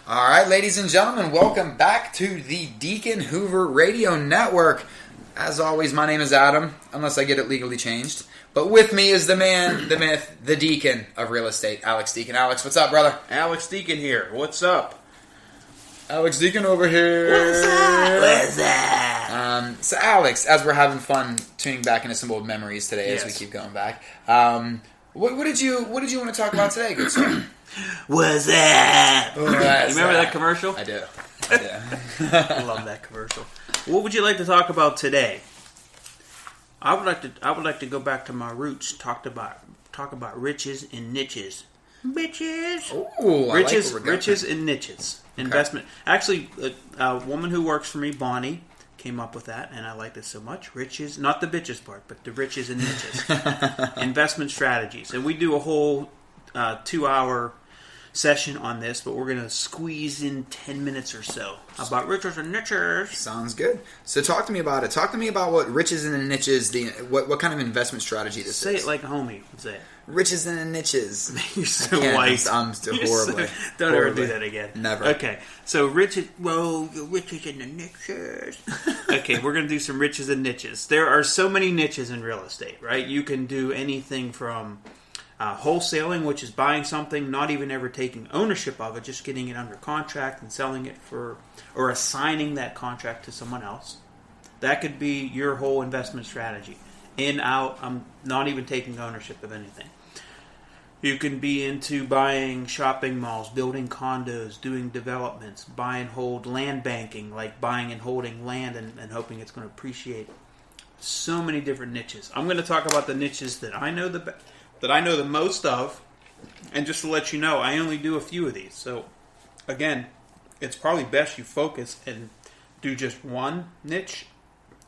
All right, ladies and gentlemen, welcome back to the Deacon Hoover Radio Network. As always, my name is Adam, unless I get it legally changed. But with me is the man, the myth, the Deacon of Real Estate, Alex Deacon. Alex, what's up, brother? Alex Deacon here. What's up? Alex Deacon over here. What's up? What's up? So, Alex, as we're having fun tuning back into some old memories today, as we keep going back, what did you want to talk about today, good sir? What's up? You remember that commercial? I do. I love that commercial. What would you like to talk about today? I would like to go back to my roots. Talk about riches and niches. Bitches. Ooh, riches and niches. Okay. Investment. Actually, a woman who works for me, Bonnie, came up with that, and I liked it so much. Riches, not the bitches part, but the riches and niches. Investment strategies. And we do a whole 2-hour session on this, but we're going to squeeze in 10 minutes or so about riches and niches. Sounds good. So talk to me about it. Talk to me about what riches and niches, what kind of investment strategy this is. Say it like a homie would say it. Riches and niches. You're so white. I'm still horribly. Don't ever do that again. Never. Okay, so riches and the niches. Okay, we're going to do some riches and niches. There are so many niches in real estate, right? You can do anything from wholesaling, which is buying something, not even ever taking ownership of it, just getting it under contract and selling it or assigning that contract to someone else. That could be your whole investment strategy. In, out, I'm not even taking ownership of anything. You can be into buying shopping malls, building condos, doing developments, buy and hold land banking, like buying and holding land and hoping it's going to appreciate. So many different niches. I'm going to talk about the niches that I know the most of, and just to let you know, I only do a few of these. So, again, it's probably best you focus and do just one niche.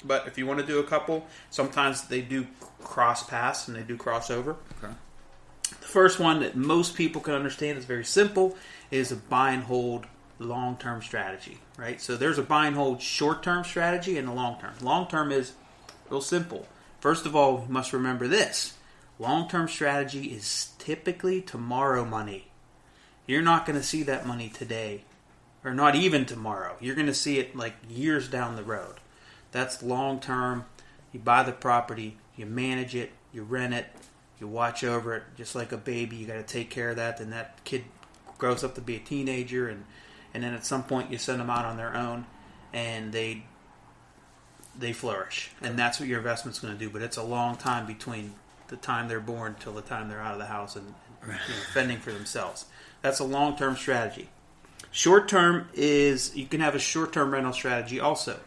But if you want to do a couple, sometimes they do cross-pass and they do crossover. Okay. The first one that most people can understand is very simple, is a buy and hold long-term strategy, right? So there's a buy and hold short-term strategy and a long-term. Long-term is real simple. First of all, you must remember this. Long-term strategy is typically tomorrow money. You're not going to see that money today, or not even tomorrow. You're going to see it like years down the road. That's long-term. You buy the property, you manage it, you rent it, you watch over it, just like a baby. You got to take care of that. Then that kid grows up to be a teenager, and then at some point you send them out on their own, and they flourish. And that's what your investment's going to do. But it's a long time between the time they're born till the time they're out of the house and fending for themselves. That's a long-term strategy. Short-term is, you can have a short-term rental strategy also.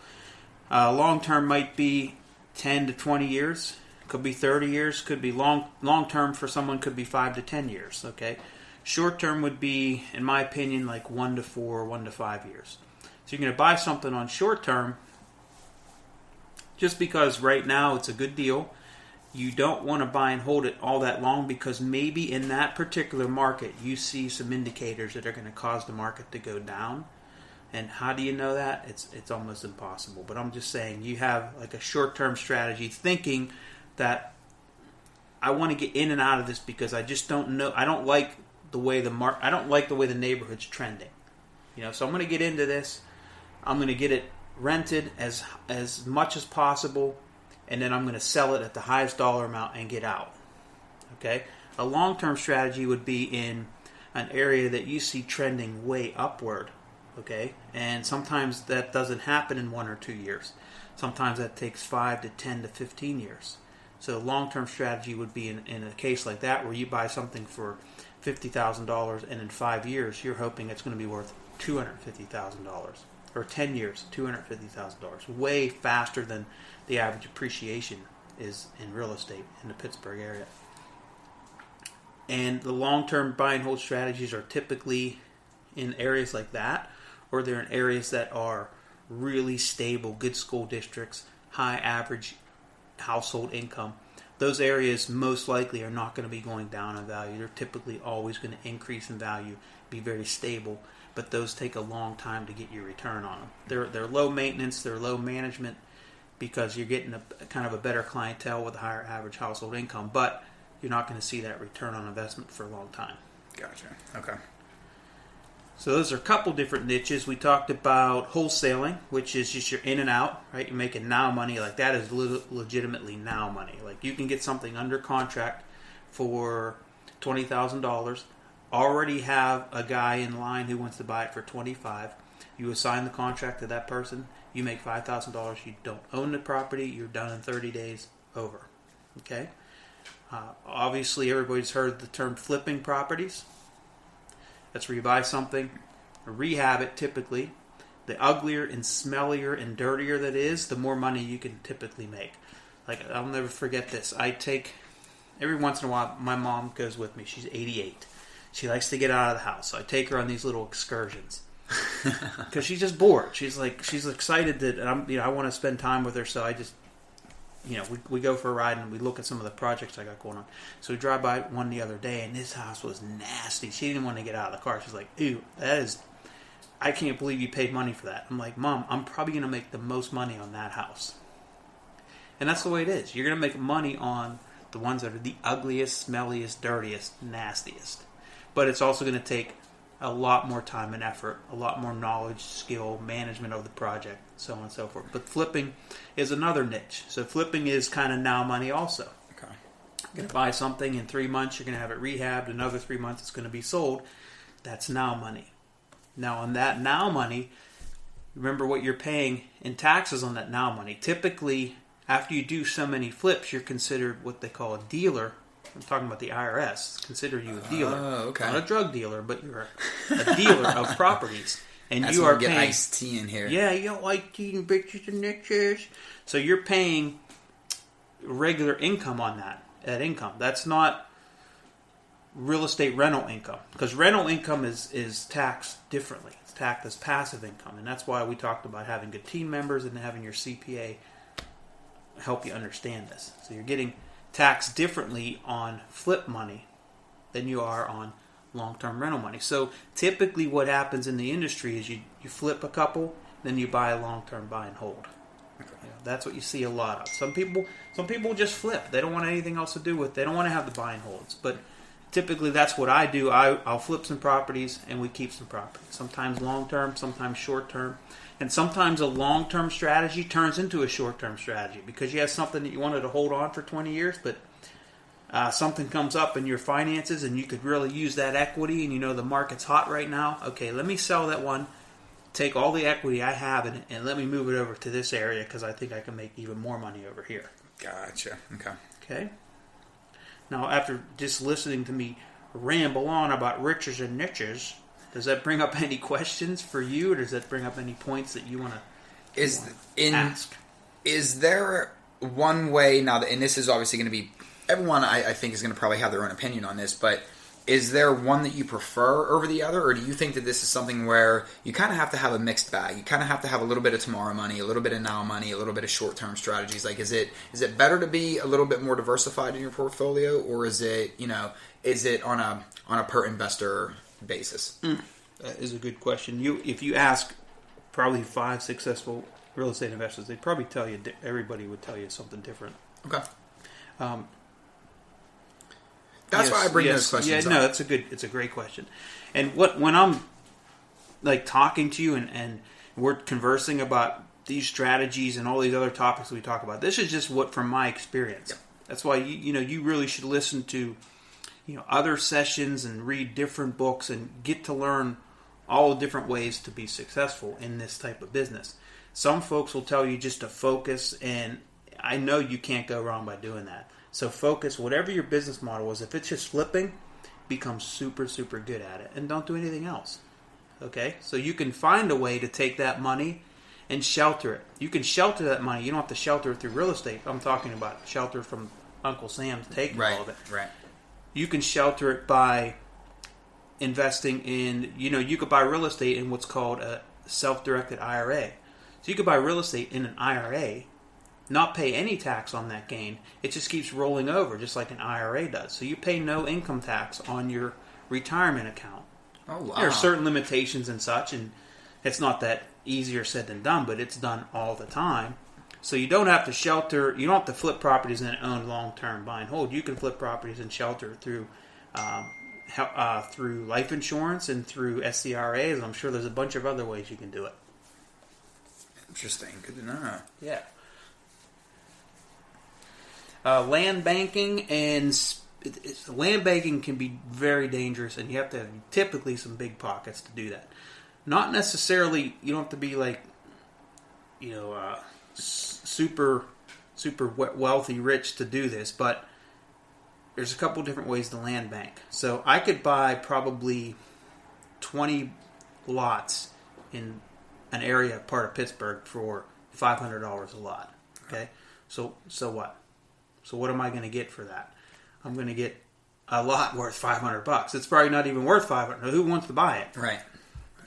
Long-term might be 10 to 20 years. Could be 30 years. Could be long-term for someone could be 5 to 10 years. Okay. Short-term would be, in my opinion, like 1 to 4, 1 to 5 years. So you're going to buy something on short-term just because right now it's a good deal. You don't want to buy and hold it all that long because maybe in that particular market you see some indicators that are going to cause the market to go down. And how do you know that? It's almost impossible. But I'm just saying you have like a short-term strategy thinking that I want to get in and out of this because I just don't know. I don't like the way the neighborhood's trending. So I'm going to get into this. I'm going to get it rented as much as possible. And then I'm going to sell it at the highest dollar amount and get out. Okay? A long-term strategy would be in an area that you see trending way upward. Okay? And sometimes that doesn't happen in 1 or 2 years. Sometimes that takes 5 to 10 to 15 years. So long-term strategy would be in a case like that where you buy something for $50,000 and in 5 years you're hoping it's going to be worth $250,000. Or 10 years, $250,000. Way faster than the average appreciation is in real estate in the Pittsburgh area. And the long-term buy and hold strategies are typically in areas like that, or they're in areas that are really stable, good school districts, high average household income. Those areas most likely are not going to be going down in value. They're typically always going to increase in value, be very stable, but those take a long time to get your return on them. They're low maintenance, they're low management because you're getting a kind of a better clientele with a higher average household income, but you're not going to see that return on investment for a long time. Gotcha. Okay. So those are a couple different niches. We talked about wholesaling, which is just your in and out, right? You're making now money. Like that is legitimately now money. Like you can get something under contract for $20,000. Already have a guy in line who wants to buy it for $25,000. You assign the contract to that person. You make $5,000. You don't own the property. You're done in 30 days. Over. Okay. Obviously, everybody's heard the term flipping properties. That's where you buy something, rehab it typically. The uglier and smellier and dirtier that is, the more money you can typically make. Like, I'll never forget this. Every once in a while, my mom goes with me. She's 88. She likes to get out of the house. So I take her on these little excursions. Because she's just bored. She's excited that I want to spend time with her, so I just, we go for a ride and we look at some of the projects I got going on. So we drive by one the other day, and this house was nasty. She didn't want to get out of the car. She's like, ew, I can't believe you paid money for that. I'm like, Mom, I'm probably going to make the most money on that house. And that's the way it is. You're going to make money on the ones that are the ugliest, smelliest, dirtiest, nastiest. But it's also going to take a lot more time and effort, a lot more knowledge, skill, management of the project, so on and so forth. But flipping is another niche. So flipping is kind of now money also. Okay. You're going to buy something in 3 months, you're going to have it rehabbed, another 3 months it's going to be sold. That's now money. Now on that now money, remember what you're paying in taxes on that now money. Typically, after you do so many flips, you're considered what they call a dealer. I'm talking about the IRS. Consider you a dealer. Oh, okay. Not a drug dealer, but you're a dealer of properties. And that's you when are we get paying iced tea in here. Yeah, you don't like tea and bitches and niches. So you're paying regular income on that income. That's not real estate rental income. Because rental income is taxed differently. It's taxed as passive income. And that's why we talked about having good team members and having your CPA help you understand this. So you're getting taxed differently on flip money than you are on long-term rental money. So typically what happens in the industry is you flip a couple, then you buy a long-term buy and hold. Okay. That's what you see a lot of. Some people just flip. They don't want anything else to do with it. They don't want to have the buy and holds. But typically that's what I do. I'll flip some properties and we keep some properties. Sometimes long-term, sometimes short-term. And sometimes a long-term strategy turns into a short-term strategy because you have something that you wanted to hold on for 20 years, but something comes up in your finances and you could really use that equity and the market's hot right now. Okay, let me sell that one, take all the equity I have in it, and let me move it over to this area because I think I can make even more money over here. Gotcha. Okay. Now, after just listening to me ramble on about riches and niches, does that bring up any questions for you, or does that bring up any points that you want to ask? Is there one way now, and this is obviously going to be, everyone I think is going to probably have their own opinion on this, but is there one that you prefer over the other, or do you think that this is something where you kind of have to have a mixed bag? You kind of have to have a little bit of tomorrow money, a little bit of now money, a little bit of short-term strategies. Like, is it better to be a little bit more diversified in your portfolio, or is it on a per investor basis? That is a good question. If you ask probably 5 successful real estate investors, they'd probably tell you, everybody would tell you something different. Okay. That's why I bring those questions up. No, it's a great question. And when I'm like talking to you and we're conversing about these strategies and all these other topics we talk about, this is just what from my experience. Yep. That's why you really should listen to other sessions and read different books and get to learn all different ways to be successful in this type of business. Some folks will tell you just to focus, and I know you can't go wrong by doing that. So focus, whatever your business model is. If it's just flipping, become super, super good at it, and don't do anything else. Okay? So you can find a way to take that money and shelter it. You can shelter that money. You don't have to shelter it through real estate. I'm talking about shelter from Uncle Sam taking all of it. Right. You can shelter it by investing in, you could buy real estate in what's called a self-directed IRA. So you could buy real estate in an IRA, not pay any tax on that gain. It just keeps rolling over, just like an IRA does. So you pay no income tax on your retirement account. Oh, wow. There are certain limitations and such, and it's not that easier said than done, but it's done all the time. So you don't have to shelter, you don't have to flip properties and own long-term buy and hold. You can flip properties and shelter through through life insurance and through SCRAs. I'm sure there's a bunch of other ways you can do it. Interesting. Good to know. Yeah. Land banking land banking can be very dangerous, and you have to have typically some big pockets to do that. Not necessarily, you don't have to be like, super wealthy, rich to do this, but there's a couple different ways to land bank. So I could buy probably 20 lots in an area part of Pittsburgh for $500 a lot. Okay, so what? So what am I going to get for that? I'm going to get a lot worth $500. It's probably not even worth $500. Who wants to buy it? Right.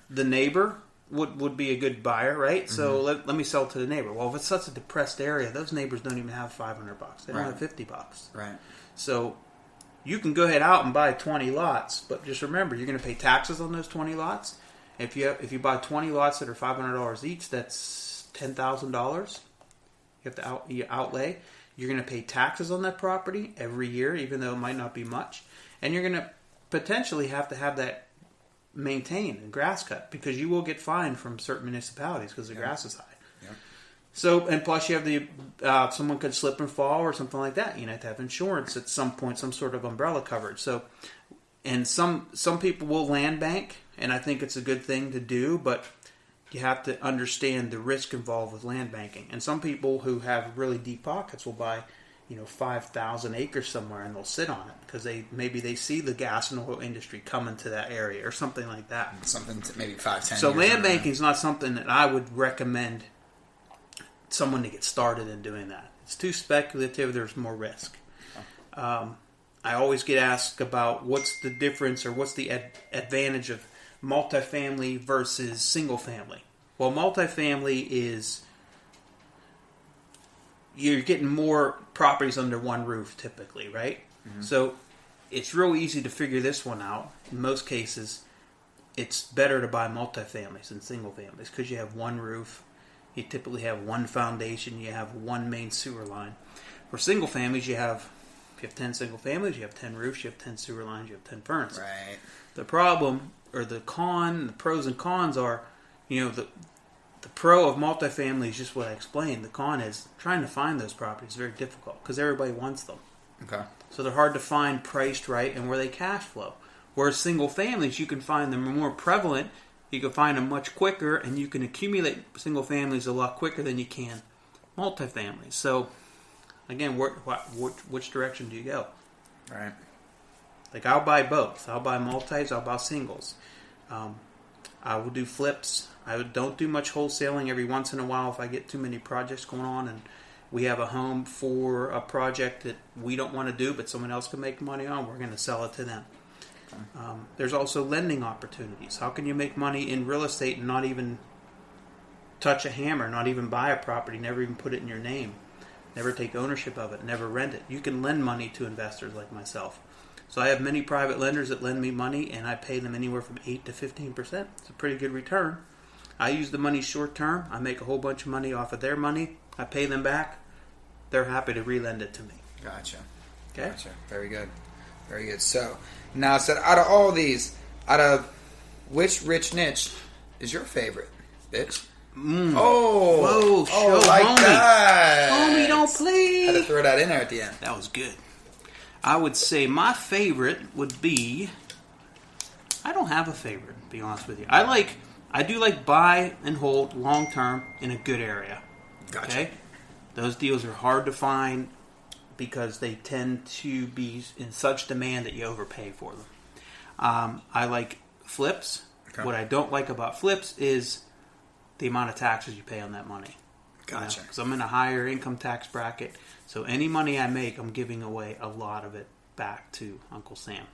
The neighbor would be a good buyer, right? Mm-hmm. So let me sell it to the neighbor. Well, if it's such a depressed area, those neighbors don't even have $500. They don't have $50. Right. So you can go ahead out and buy 20 lots, but just remember, you're going to pay taxes on those 20 lots. If you buy 20 lots that are $500 each, that's $10,000. You have to outlay. You're going to pay taxes on that property every year, even though it might not be much, and you're going to potentially have to have that maintained and grass cut, because you will get fined from certain municipalities because the grass is high. Yeah. So, and plus you have someone could slip and fall or something like that. You have to have insurance at some point, some sort of umbrella coverage. So, and some people will land bank, and I think it's a good thing to do, but you have to understand the risk involved with land banking. And some people who have really deep pockets will buy 5,000 acres somewhere, and they'll sit on it because they see the gas and oil industry coming to that area or something like that. Something maybe 5-10 years. So land banking is not something that I would recommend someone to get started in doing that. It's too speculative. There's more risk. I always get asked about what's the difference or what's the advantage of multifamily versus single family. Well, multifamily is you're getting more properties under one roof typically, right? Mm-hmm. So it's real easy to figure this one out. In most cases, it's better to buy multifamilies than single families because you have one roof. You typically have one foundation. You have one main sewer line. For single families, you have 10 single families, you have 10 roofs, you have 10 sewer lines, you have 10 furnaces. Right. The problem, or the pros and cons are, the pro of multifamily is just what I explained. The con is trying to find those properties is very difficult because everybody wants them. Okay. So they're hard to find priced right and where they cash flow. Whereas single families, you can find them more prevalent, you can find them much quicker, and you can accumulate single families a lot quicker than you can multifamilies. So, again, which direction do you go? Right. Like, I'll buy both. I'll buy multis, I'll buy singles. I will do flips. I don't do much wholesaling. Every once in a while, if I get too many projects going on and we have a home for a project that we don't want to do but someone else can make money on, we're going to sell it to them. There's also lending opportunities. How can you make money in real estate and not even touch a hammer, not even buy a property, never even put it in your name, never take ownership of it, never rent it? You can lend money to investors like myself. So I have many private lenders that lend me money, and I pay them anywhere from 8 to 15%. It's a pretty good return. I use the money short term. I make a whole bunch of money off of their money. I pay them back. They're happy to re-lend it to me. Gotcha. Okay. Gotcha. Very good. Very good. So, now, out of all these, which rich niche is your favorite, bitch? Oh, whoa, show like homie. that. Homie, don't play. Had to throw that in there at the end. That was good. I would say my favorite would be, I don't have a favorite, to be honest with you. I do like buy and hold long term in a good area. Gotcha. Okay? Those deals are hard to find because they tend to be in such demand that you overpay for them. I like flips. Okay. What I don't like about flips is the amount of taxes you pay on that money. Gotcha. Because I'm in a higher income tax bracket. So any money I make, I'm giving away a lot of it back to Uncle Sam.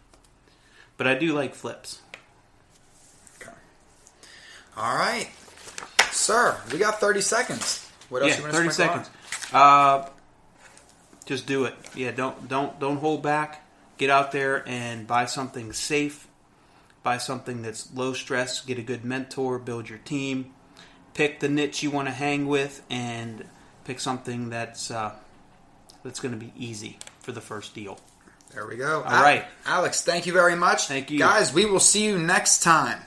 But I do like flips. Okay. All right. Sir, we got 30 seconds. What else you want to 30 seconds. Just do it. Yeah, don't hold back. Get out there and buy something safe. Buy something that's low stress. Get a good mentor. Build your team. Pick the niche you want to hang with, and pick something that's going to be easy for the first deal. There we go. All right. Alex, thank you very much. Thank you. Guys, we will see you next time.